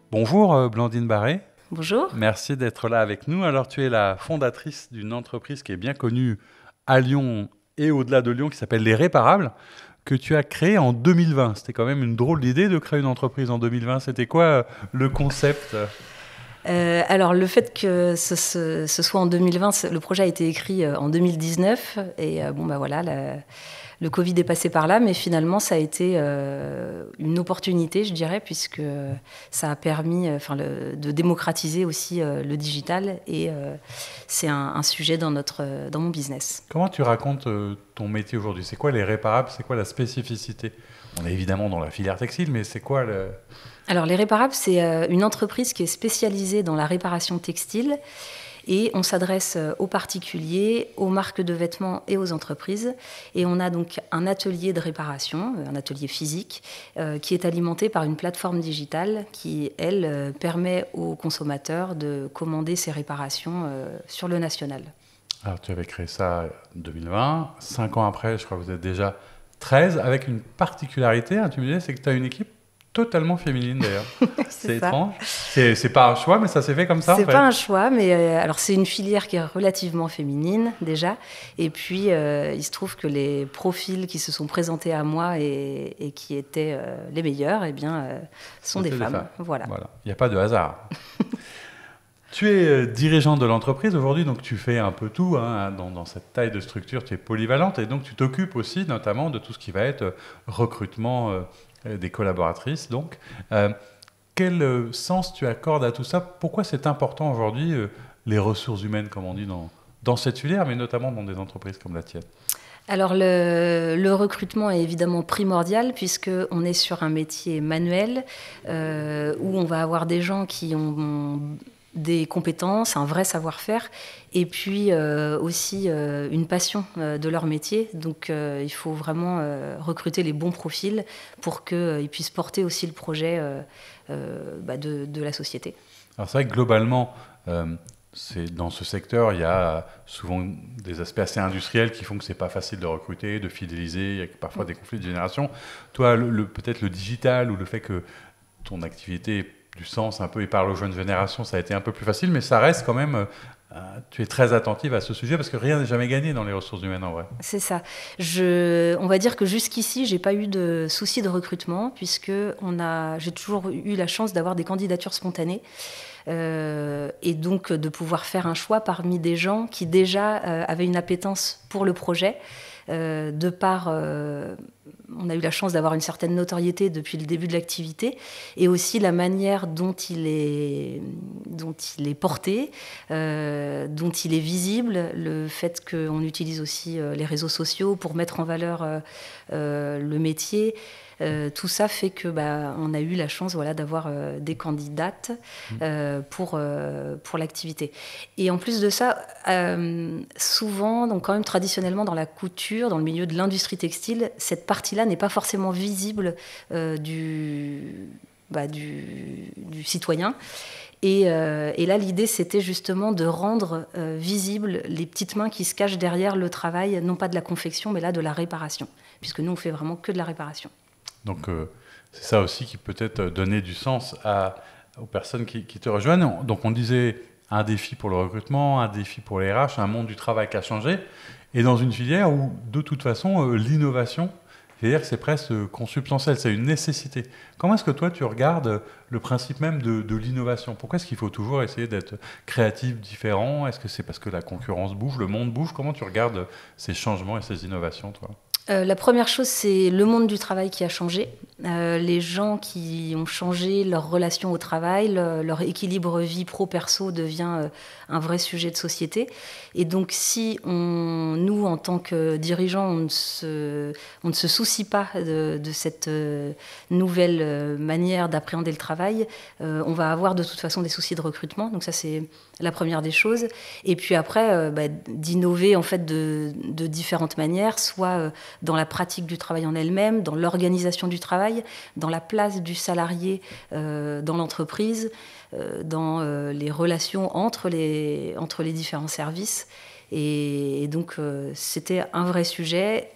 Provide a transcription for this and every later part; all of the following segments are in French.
Bonjour Blandine Barré, Bonjour. merci d'être là avec nous. Alors tu es la fondatrice d'une entreprise qui est bien connue à Lyon et au-delà de Lyon qui s'appelle Les Réparables, que tu as créée en 2020. C'était quand même une drôle d'idée de créer une entreprise en 2020. C'était quoi le concept? Alors le fait que ce soit en 2020, le projet a été écrit en 2019 et bon bah voilà, le Covid est passé par là, mais finalement ça a été une opportunité, je dirais, puisque ça a permis de démocratiser aussi le digital et c'est un sujet dans mon business. Comment tu racontes ton métier aujourd'hui? C'est quoi les réparables? C'est quoi la spécificité? On est évidemment dans la filière textile, mais c'est quoi le... Alors les réparables, c'est une entreprise qui est spécialisée dans la réparation textile. Et on s'adresse aux particuliers, aux marques de vêtements et aux entreprises. Et on a donc un atelier de réparation, un atelier physique, qui est alimenté par une plateforme digitale qui, elle, permet aux consommateurs de commander ces réparations sur le national. Alors tu avais créé ça en 2020. 5 ans après, je crois que vous êtes déjà 13, avec une particularité, hein, tu me disais, c'est que tu as une équipe totalement féminine d'ailleurs. C'est C'est ça. étrange. C'est pas un choix, mais ça s'est fait comme ça en C'est fait. pas un choix, mais alors c'est une filière qui est relativement féminine déjà. Et puis il se trouve que les profils qui se sont présentés à moi et qui étaient les meilleurs, eh bien, sont des C'était des femmes. femmes. Voilà. Voilà. Il n'y a pas de hasard. Tu es dirigeante de l'entreprise aujourd'hui, donc tu fais un peu tout. Hein, dans cette taille de structure, tu es polyvalente et donc tu t'occupes aussi notamment de tout ce qui va être recrutement des collaboratrices. Donc, quel sens tu accordes à tout ça? Pourquoi c'est important aujourd'hui les ressources humaines, comme on dit dans cette filière, mais notamment dans des entreprises comme la tienne? Alors le recrutement est évidemment primordial puisqu'on est sur un métier manuel où on va avoir des gens qui ont des compétences, un vrai savoir-faire et puis aussi une passion de leur métier. Donc il faut vraiment recruter les bons profils pour qu'ils puissent porter aussi le projet de la société. Alors c'est vrai que globalement, dans ce secteur, il y a souvent des aspects assez industriels qui font que c'est pas facile de recruter, de fidéliser, il y a parfois des conflits de génération. Toi, peut-être le digital ou le fait que ton activité ait du sens un peu et parle aux jeunes générations, ça a été un peu plus facile, mais ça reste quand même, tu es très attentive à ce sujet parce que rien n'est jamais gagné dans les ressources humaines en vrai. C'est ça. On va dire que jusqu'ici, j'ai pas eu de soucis de recrutement puisque j'ai toujours eu la chance d'avoir des candidatures spontanées et donc de pouvoir faire un choix parmi des gens qui déjà avaient une appétence pour le projet. De par, on a eu la chance d'avoir une certaine notoriété depuis le début de l'activité et aussi la manière dont il est porté, dont il est visible, le fait qu'on utilise aussi les réseaux sociaux pour mettre en valeur le métier. Tout ça fait que on a eu la chance d'avoir des candidates pour l'activité. Et en plus de ça, souvent, donc quand même traditionnellement dans la couture, dans le milieu de l'industrie textile, cette partie-là n'est pas forcément visible du citoyen. Et là, l'idée, c'était justement de rendre visibles les petites mains qui se cachent derrière le travail, non pas de la confection, mais là de la réparation, puisque nous, on fait vraiment que de la réparation. Donc c'est ça aussi qui peut-être donner du sens aux personnes qui te rejoignent. Donc on disait un défi pour le recrutement, un défi pour les RH, un monde du travail qui a changé. Et dans une filière où de toute façon l'innovation, c'est-à-dire que c'est presque consubstantiel, c'est une nécessité. Comment est-ce que toi tu regardes le principe même de l'innovation? Pourquoi est-ce qu'il faut toujours essayer d'être créatif, différent? Est-ce que c'est parce que la concurrence bouge, le monde bouge? Comment tu regardes ces changements et ces innovations, toi? La première chose, c'est le monde du travail qui a changé. Les gens qui ont changé leur relation au travail, leur équilibre vie pro-perso devient un vrai sujet de société. Et donc, si nous, en tant que dirigeants, on ne se soucie pas de cette nouvelle manière d'appréhender le travail, on va avoir de toute façon des soucis de recrutement. Donc ça, c'est la première des choses. Et puis après, d'innover en fait de différentes manières, soit dans la pratique du travail en elle-même, dans l'organisation du travail, dans la place du salarié dans l'entreprise, dans les relations entre les différents services. Et donc, c'était un vrai sujet.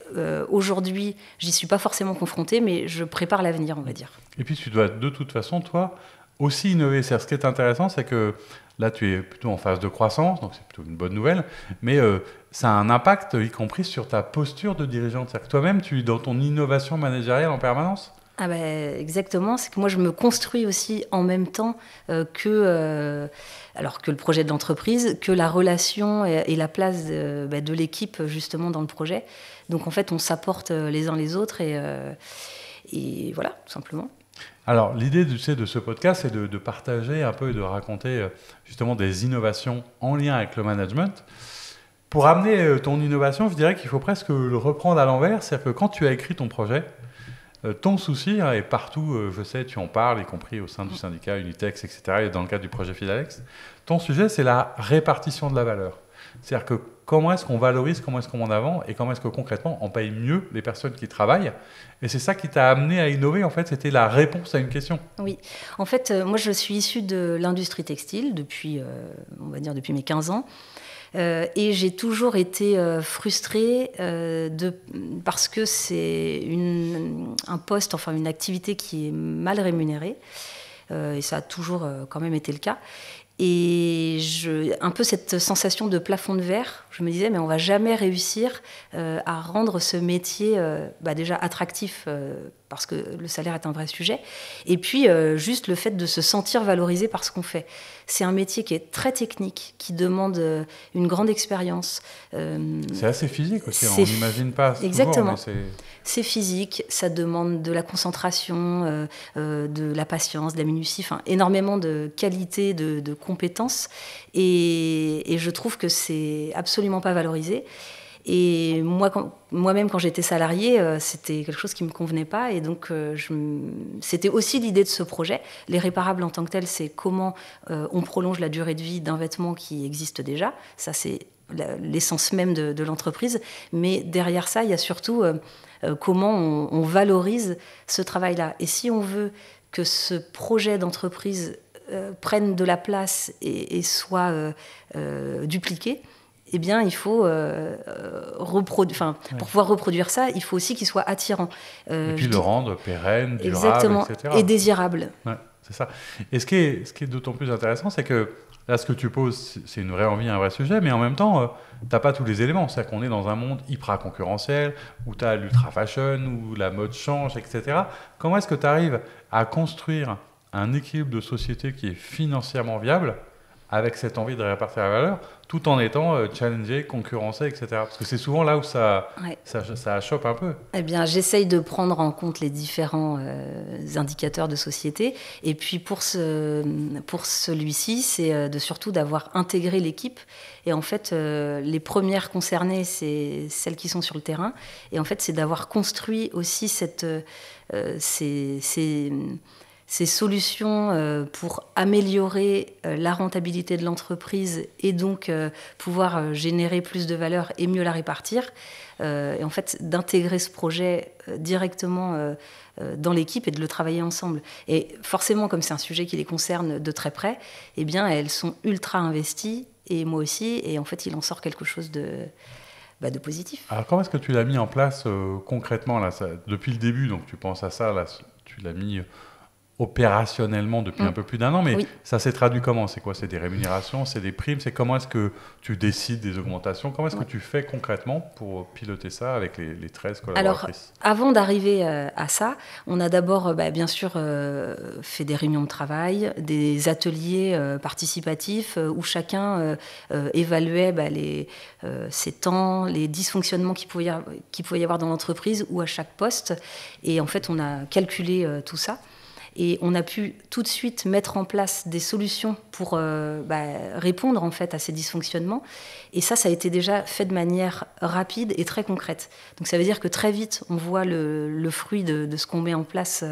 Aujourd'hui, j'y suis pas forcément confrontée, mais je prépare l'avenir, on va dire. Et puis tu dois de toute façon, toi, aussi innover. C'est-à-dire, ce qui est intéressant, c'est que là, tu es plutôt en phase de croissance, donc c'est plutôt une bonne nouvelle, mais ça a un impact, y compris sur ta posture de dirigeante. C'est-à-dire que toi-même, tu es dans ton innovation managériale en permanence. Ah ben, exactement, c'est que moi je me construis aussi en même temps alors que le projet de l'entreprise, que la relation et la place de l'équipe justement dans le projet. Donc en fait on s'apporte les uns les autres et voilà, tout simplement. Alors l'idée de ce podcast, c'est de partager un peu et de raconter justement des innovations en lien avec le management. Pour amener ton innovation, je dirais qu'il faut presque le reprendre à l'envers, c'est-à-dire que quand tu as écrit ton projet, ton souci, et partout, je sais, tu en parles, y compris au sein du syndicat Unitex, etc., et dans le cadre du projet Fidalex, ton sujet, c'est la répartition de la valeur. C'est-à-dire que comment est-ce qu'on valorise, comment est-ce qu'on met en avant, et comment est-ce que concrètement, on paye mieux les personnes qui travaillent. Et c'est ça qui t'a amené à innover, en fait, c'était la réponse à une question. Oui, en fait, moi, je suis issue de l'industrie textile depuis, on va dire, depuis mes 15 ans. Et j'ai toujours été frustrée parce que c'est un poste, enfin une activité qui est mal rémunérée. Et ça a toujours quand même été le cas. Et un peu cette sensation de plafond de verre, je me disais, mais on ne va jamais réussir à rendre ce métier déjà attractif, parce que le salaire est un vrai sujet. Et puis, juste le fait de se sentir valorisé par ce qu'on fait. C'est un métier qui est très technique, qui demande une grande expérience. C'est assez physique aussi, on n'imagine pas. Exactement. Toujours, mais c'est physique, ça demande de la concentration, de la patience, de la minutie, enfin énormément de qualité, de compétences. Et je trouve que c'est absolument pas valorisé. Et moi-même, quand j'étais salariée, c'était quelque chose qui ne me convenait pas. Et donc, c'était aussi l'idée de ce projet. Les réparables en tant que tel, c'est comment on prolonge la durée de vie d'un vêtement qui existe déjà. Ça, c'est l'essence même de l'entreprise. Mais derrière ça, il y a surtout comment on valorise ce travail-là. Et si on veut que ce projet d'entreprise prenne de la place et soit dupliqué, eh bien, il faut reproduire. Pour pouvoir reproduire ça, il faut aussi qu'il soit attirant. Et puis le rendre pérenne, durable, exactement, etc. Et désirable. Ouais, c'est ça. Et ce qui est d'autant plus intéressant, c'est que là, ce que tu poses, c'est une vraie envie, un vrai sujet, mais en même temps, tu n'as pas tous les éléments. C'est-à-dire qu'on est dans un monde hyper concurrentiel, où tu as l'ultra fashion, où la mode change, etc. Comment est-ce que tu arrives à construire un équilibre de société qui est financièrement viable avec cette envie de répartir la valeur, tout en étant challengé, concurrencé, etc. Parce que c'est souvent là où ça achoppe un peu. Eh bien, j'essaye de prendre en compte les différents indicateurs de société. Et puis, pour celui-ci, c'est surtout d'avoir intégré l'équipe. Et en fait, les premières concernées, c'est celles qui sont sur le terrain. Et en fait, c'est d'avoir construit aussi ces solutions pour améliorer la rentabilité de l'entreprise et donc pouvoir générer plus de valeur et mieux la répartir. Et en fait, d'intégrer ce projet directement dans l'équipe et de le travailler ensemble. Et forcément, comme c'est un sujet qui les concerne de très près, eh bien, elles sont ultra investies, et moi aussi, et en fait, il en sort quelque chose de positif. Alors, comment est-ce que tu l'as mis en place concrètement là, depuis le début, donc tu penses à ça, là, tu l'as mis opérationnellement depuis un peu plus d'1 an, mais ça s'est traduit comment? C'est quoi? C'est des rémunérations, c'est des primes, c'est comment est-ce que tu décides des augmentations? Comment est-ce que tu fais concrètement pour piloter ça avec les 13 collaboratrices? Alors, avant d'arriver à ça, on a d'abord, bien sûr, fait des réunions de travail, des ateliers participatifs où chacun évaluait ses temps, les dysfonctionnements qu'il pouvait y avoir dans l'entreprise ou à chaque poste. Et en fait, on a calculé tout ça. Et on a pu tout de suite mettre en place des solutions pour répondre en fait à ces dysfonctionnements. Et ça a été déjà fait de manière rapide et très concrète. Donc ça veut dire que très vite, on voit le fruit de ce qu'on met en place,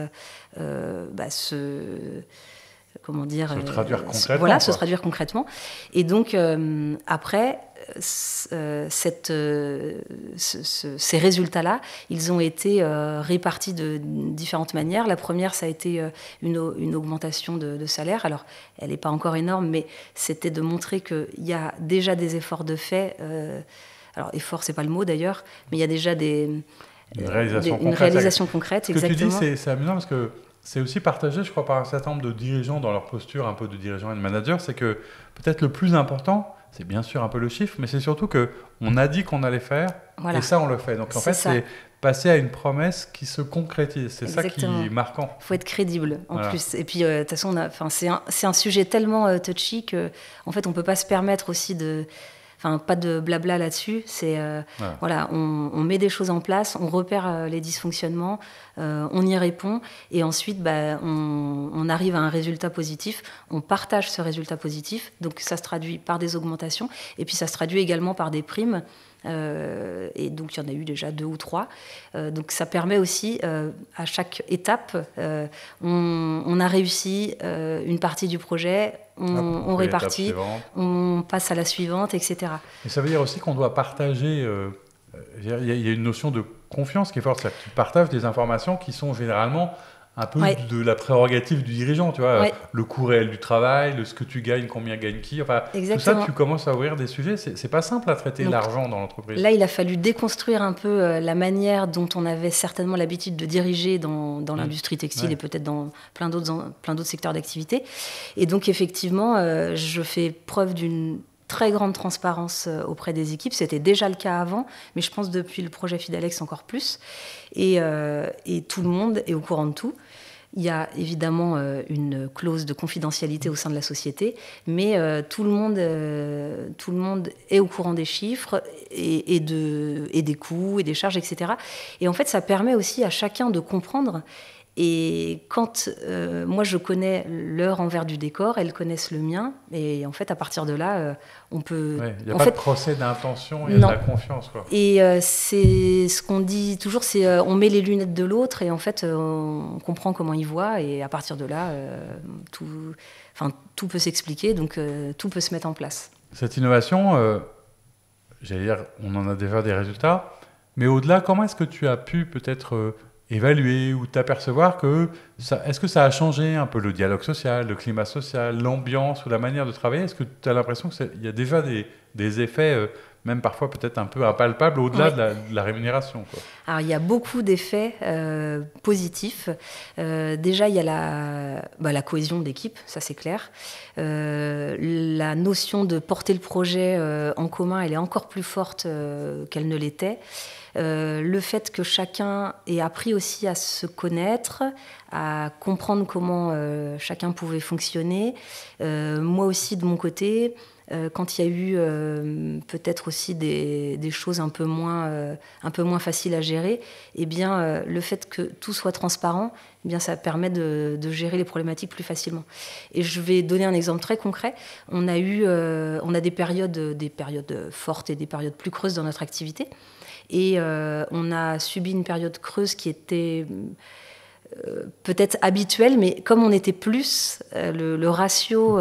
se traduire concrètement. Et donc après, ces résultats-là, ils ont été répartis de différentes manières. La première, ça a été une augmentation de salaire. Alors, elle n'est pas encore énorme, mais c'était de montrer qu'il y a déjà des efforts de fait. Alors, effort, c'est pas le mot d'ailleurs, mais il y a déjà une réalisation concrète, Ce exactement. que tu dis, c'est amusant parce que c'est aussi partagé, je crois, par un certain nombre de dirigeants dans leur posture un peu de dirigeant et de manager, c'est que peut-être le plus important, c'est bien sûr un peu le chiffre, mais c'est surtout qu'on a dit qu'on allait faire, Voilà. et ça, on le fait. Donc en fait, c'est passer à une promesse qui se concrétise. C'est Exactement. ça qui est marquant. Il faut être crédible en plus. Et puis, de toute façon, c'est un sujet tellement touchy qu'en fait, on ne peut pas se permettre aussi de... Enfin, pas de blabla là-dessus. C'est voilà, on met des choses en place, on repère les dysfonctionnements, on y répond, et ensuite, on arrive à un résultat positif. On partage ce résultat positif. Donc, ça se traduit par des augmentations, et puis ça se traduit également par des primes. Et donc, il y en a eu déjà 2 ou 3. Donc, ça permet aussi, à chaque étape, on a réussi une partie du projet. On répartit, on passe à la suivante, etc. Et ça veut dire aussi qu'on doit partager. Il y a une notion de confiance qui est forte. C'est-à-dire que tu partages des informations qui sont généralement un peu de la prérogative du dirigeant. Tu vois, le coût réel du travail, ce que tu gagnes, combien gagne qui. Enfin, exactement. Tout ça, tu commences à ouvrir des sujets. C'est pas simple à traiter l'argent dans l'entreprise. Là, il a fallu déconstruire un peu la manière dont on avait certainement l'habitude de diriger dans l'industrie textile et peut-être dans plein d'autres secteurs d'activité. Et donc, effectivement, je fais preuve d'une très grande transparence auprès des équipes. C'était déjà le cas avant, mais je pense depuis le projet Fidalex encore plus. Et tout le monde est au courant de tout. Il y a évidemment une clause de confidentialité au sein de la société, mais tout le monde est au courant des chiffres et des coûts et des charges, etc. Et en fait, ça permet aussi à chacun de comprendre. Et quand moi je connais leur envers du décor, elles connaissent le mien, et en fait à partir de là, on peut. Il n'y a pas de procès d'intention, il y a de la confiance, quoi. Et c'est ce qu'on dit toujours, c'est on met les lunettes de l'autre et en fait on comprend comment il voit, et à partir de là, tout peut s'expliquer, donc tout peut se mettre en place. Cette innovation, j'allais dire, on en a déjà des résultats, mais au-delà, comment est-ce que tu as pu peut-être évaluer ou t'apercevoir est-ce que ça a changé un peu le dialogue social, le climat social, l'ambiance ou la manière de travailler? Est-ce que tu as l'impression qu'il y a déjà des effets, même parfois peut-être un peu impalpables, au-delà de la rémunération, quoi? Alors, il y a beaucoup d'effets positifs. Déjà, il y a la cohésion d'équipe, ça c'est clair. La notion de porter le projet en commun, elle est encore plus forte qu'elle ne l'était. Le fait que chacun ait appris aussi à se connaître, à comprendre comment chacun pouvait fonctionner. Moi aussi, de mon côté, quand il y a eu peut-être aussi des choses un peu moins faciles à gérer, eh bien, le fait que tout soit transparent, eh bien, ça permet de gérer les problématiques plus facilement. Et je vais donner un exemple très concret. On a des périodes fortes et des périodes plus creuses dans notre activité. Et on a subi une période creuse qui était peut-être habituelle, mais comme on était plus, le ratio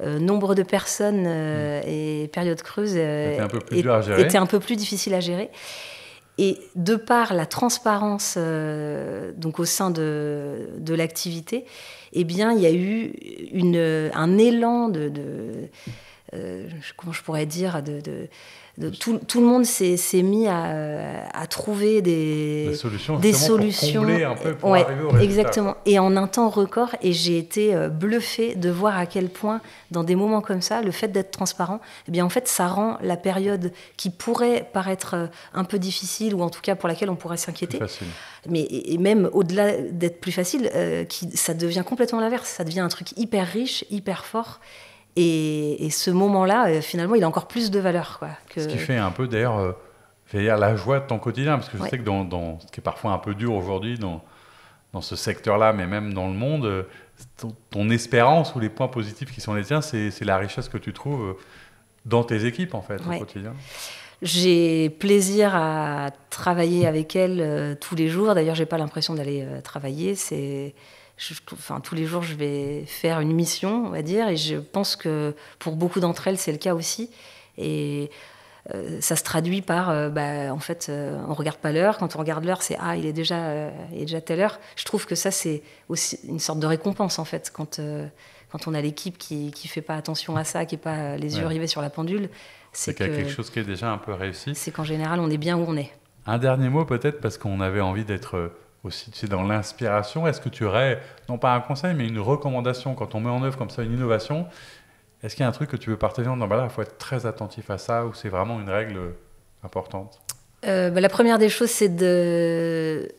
nombre de personnes et période creuse était un peu plus difficile à gérer. Et de par la transparence donc au sein de l'activité, eh bien, il y a eu un élan comment je pourrais dire, tout le monde s'est mis à trouver des solutions pour combler un peu, pour arriver au résultat. Exactement. Et en un temps record, et j'ai été bluffée de voir à quel point, dans des moments comme ça, le fait d'être transparent, eh bien en fait, ça rend la période qui pourrait paraître un peu difficile, ou en tout cas pour laquelle on pourrait s'inquiéter, mais et même au-delà d'être plus facile, ça devient complètement l'inverse. Ça devient un truc hyper riche, hyper fort. Et ce moment-là, finalement, il a encore plus de valeur, quoi. Ce qui fait un peu, d'ailleurs, la joie de ton quotidien, parce que je sais que dans ce qui est parfois un peu dur aujourd'hui, dans ce secteur-là, mais même dans le monde, ton espérance ou les points positifs qui sont les tiens, c'est la richesse que tu trouves dans tes équipes, en fait, au quotidien. J'ai plaisir à travailler avec elles tous les jours. D'ailleurs, j'ai pas l'impression d'aller travailler. Tous les jours, je vais faire une mission, on va dire, et je pense que pour beaucoup d'entre elles, c'est le cas aussi. Et ça se traduit par, en fait, on regarde pas l'heure. Quand on regarde l'heure, c'est il est déjà telle heure. Je trouve que ça, c'est aussi une sorte de récompense, en fait, quand on a l'équipe qui fait pas attention à ça, qui est pas les yeux rivés sur la pendule. C'est qu'il y a quelque chose qui est déjà un peu réussi. C'est qu'en général, on est bien où on est. Un dernier mot peut-être, parce qu'on avait envie d'être aussi, tu sais, dans l'inspiration. Est-ce que tu aurais, non pas un conseil, mais une recommandation quand on met en œuvre comme ça une innovation? Est-ce qu'il y a un truc que tu veux partager en disant, bah là, il faut être très attentif à ça, ou c'est vraiment une règle importante? La première des choses, c'est d'oser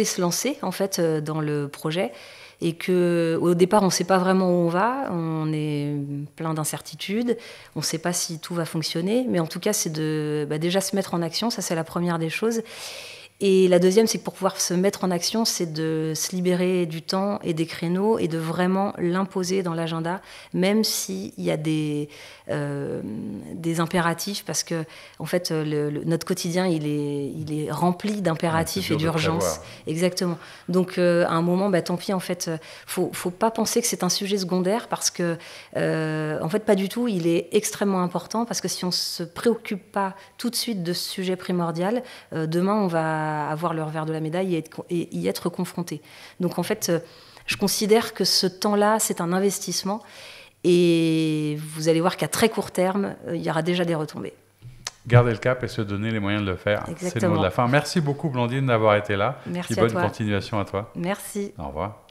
se lancer en fait dans le projet, et que au départ on ne sait pas vraiment où on va, on est plein d'incertitudes, on ne sait pas si tout va fonctionner, mais en tout cas c'est de déjà se mettre en action, ça c'est la première des choses. Et la deuxième, c'est que pour pouvoir se mettre en action, c'est de se libérer du temps et des créneaux et de vraiment l'imposer dans l'agenda, même s'il y a des impératifs, parce que en fait, notre quotidien, il est rempli d'impératifs et d'urgences. Exactement. Donc, à un moment, tant pis, en fait, faut pas penser que c'est un sujet secondaire, parce que, en fait, pas du tout. Il est extrêmement important, parce que si on se préoccupe pas tout de suite de ce sujet primordial, demain, on va avoir le revers de la médaille et y être confronté. Donc en fait, je considère que ce temps-là, c'est un investissement, et vous allez voir qu'à très court terme, il y aura déjà des retombées. Garder le cap et se donner les moyens de le faire. Exactement. C'est le mot de la fin. Merci beaucoup, Blandine, d'avoir été là. Merci et bonne à toi. continuation à toi. Merci. Au revoir.